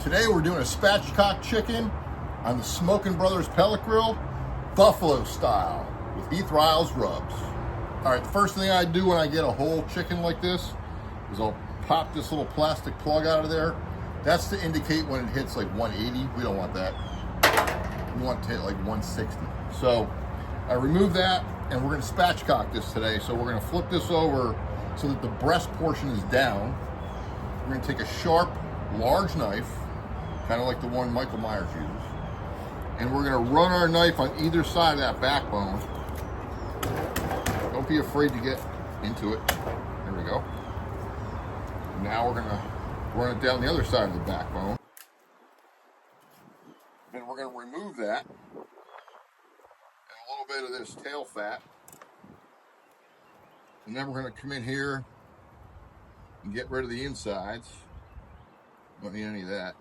Today we're doing a spatchcock chicken on the Smokin Brothers pellet grill, buffalo style, with Heath Riles rubs. All right, the first thing I do when I get a whole chicken like this is I'll pop this little plastic plug out of there. That's to indicate when it hits like 180. We don't want that. We want it to hit like 160. So I remove that, and we're gonna spatchcock this today. So we're gonna flip this over so that the breast portion is down. We're gonna take a sharp, large knife, kind of like the one Michael Myers uses, and we're gonna run our knife on either side of that backbone. Don't be afraid to get into it. There we go. Now we're gonna run it down the other side of the backbone. Then we're gonna remove that and a little bit of this tail fat. And then we're gonna come in here and get rid of the insides. Don't need any of that.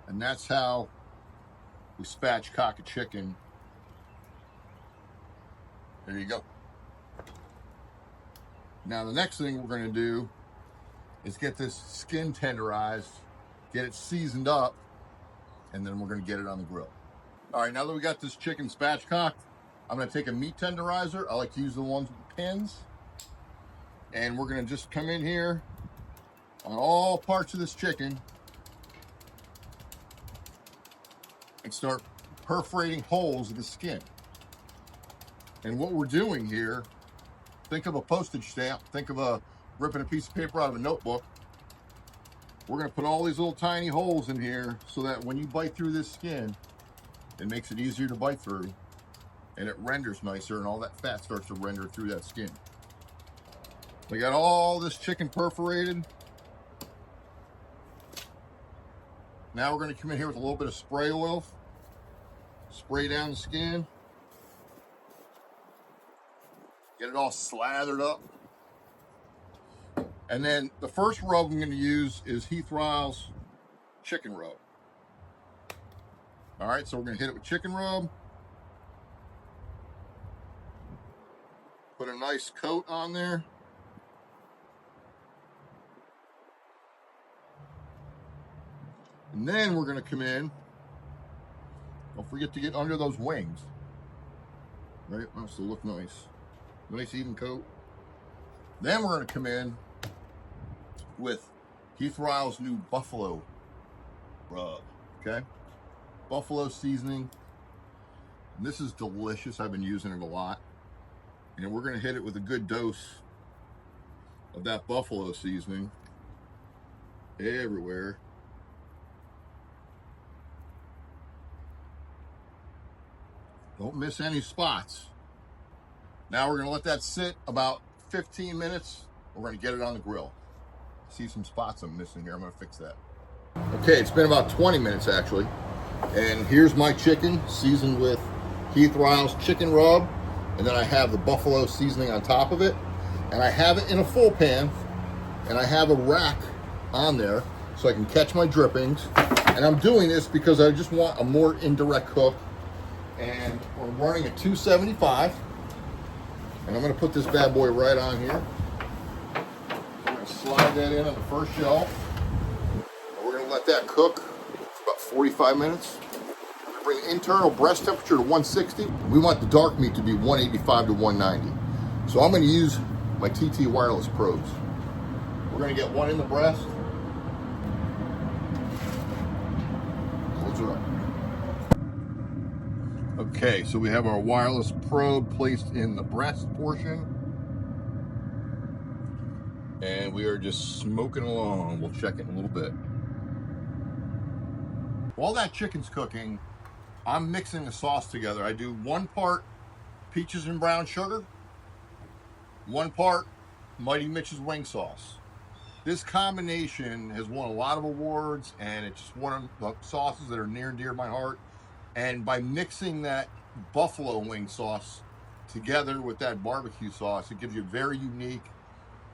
And that's how we spatchcock a chicken. There you go. Now the next thing we're gonna do is get this skin tenderized, get it seasoned up, and then we're gonna get it on the grill. All right, now that we got this chicken spatchcocked, I'm gonna take a meat tenderizer. I like to use the ones with the pins. And we're gonna just come in here on all parts of this chicken and start perforating holes in the skin. And what we're doing here, think of a postage stamp, think of ripping a piece of paper out of a notebook. We're gonna put all these little tiny holes in here so that when you bite through this skin, it makes it easier to bite through, and it renders nicer, and all that fat starts to render through that skin. We got all this chicken perforated. Now we're gonna come in here with a little bit of spray oil, spray down the skin, get it all slathered up. And then the first rub I'm gonna use is Heath Riles chicken rub. All right, so we're gonna hit it with chicken rub. Put a nice coat on there. And then we're gonna come in, don't forget to get under those wings. Right, wants to look nice. Nice even coat. Then we're gonna come in with Heath Riles' new buffalo rub, okay? Buffalo seasoning. And this is delicious, I've been using it a lot. And we're gonna hit it with a good dose of that buffalo seasoning everywhere. Don't miss any spots. Now we're gonna let that sit about 15 minutes. We're gonna get it on the grill. See some spots I'm missing here, I'm gonna fix that. Okay, it's been about 20 minutes actually. And here's my chicken seasoned with Heath Riles chicken rub. And then I have the buffalo seasoning on top of it. And I have it in a full pan. And I have a rack on there so I can catch my drippings. And I'm doing this because I just want a more indirect cook. And we're running at 275. And I'm gonna put this bad boy right on here. We're gonna slide that in on the first shelf. And we're gonna let that cook for about 45 minutes. Bring the internal breast temperature to 160. We want the dark meat to be 185 to 190. So I'm gonna use my TT wireless probes. We're gonna get one in the breast. Close it up. Okay, so we have our wireless probe placed in the breast portion. And we are just smoking along. We'll check it in a little bit. While that chicken's cooking, I'm mixing the sauce together. I do 1 part peaches and brown sugar, 1 part Mighty Mitch's wing sauce. This combination has won a lot of awards, and it's just one of the sauces that are near and dear to my heart. And by mixing that buffalo wing sauce together with that barbecue sauce, it gives you a very unique,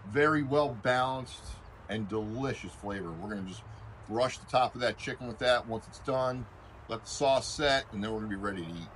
very well balanced, and delicious flavor. We're gonna just brush the top of that chicken with that. Once it's done, let the sauce set, and then we're gonna be ready to eat.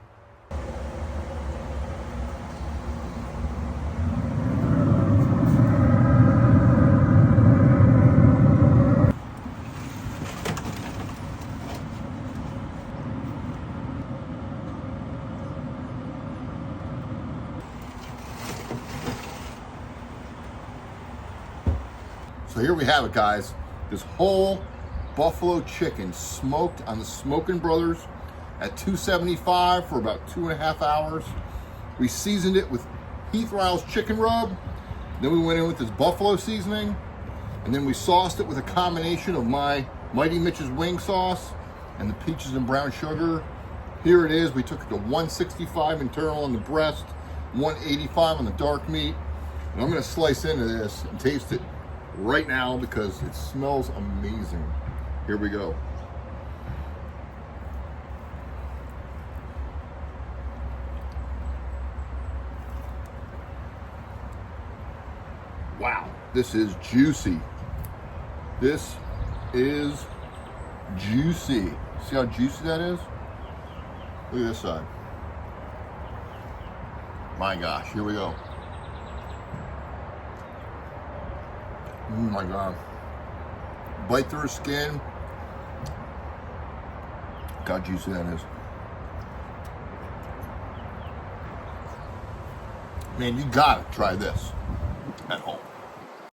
here we have it, guys. This whole buffalo chicken smoked on the Smokin Brothers at 275 for about 2.5 hours. We seasoned it with Heath Riles chicken rub. Then we went in with this buffalo seasoning. And then we sauced it with a combination of my Mighty Mitch's wing sauce and the peaches and brown sugar. Here it is. We took it to 165 internal on the breast, 185 on the dark meat. And I'm gonna slice into this and taste it right now because it smells amazing. Here we go. Wow, this is juicy. This is juicy. See how juicy that is? Look at this side. My gosh, here we go. Oh my God. Bite through the skin. Look how juicy that is. Man, you gotta try this at home.